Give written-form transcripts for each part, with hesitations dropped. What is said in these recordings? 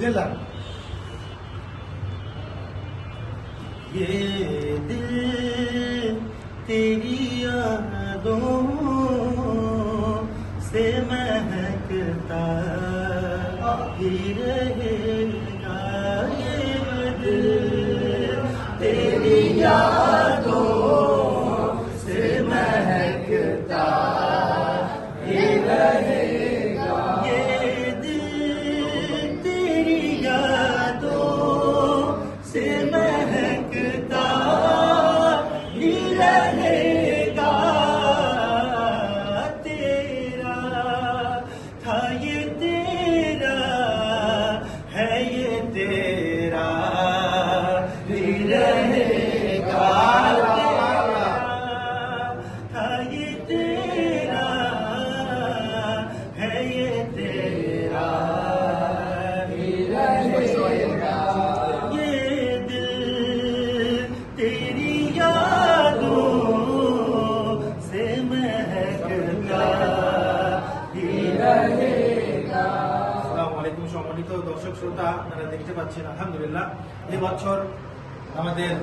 दिला ये दिल तेरी यादों से महकता ही रहेगा। ये दिल तेरी यादों से महकता ही रहेगा। ये दिल तेरी यादों से महकता ही रहेगा। तेरा था ये तेरा है ये तेरा ही रहेगा। तेरा था ये तेरा है ये तेरा ही रहेगा। ये दिल तेरी यादों से महकता ही रहेगा। আসসালামু আলাইকুম সম্মানিত দর্শক শ্রোতা, আপনারা দেখতে পাচ্ছেন আলহামদুলিল্লাহ এই বছর আমাদের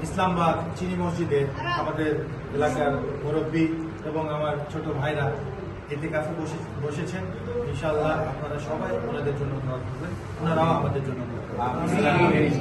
ইসলামবাগ চিনি মসজিদে আমাদের এলাকার মুরব্বী এবং আমার ছোট ভাইরা ইতিকাফে বসেছেন। ইনশাআল্লাহ আপনারা সবাই ওনাদের জন্য দোয়া করবেন, ওনারাও আমাদের জন্য দোয়া করবেন।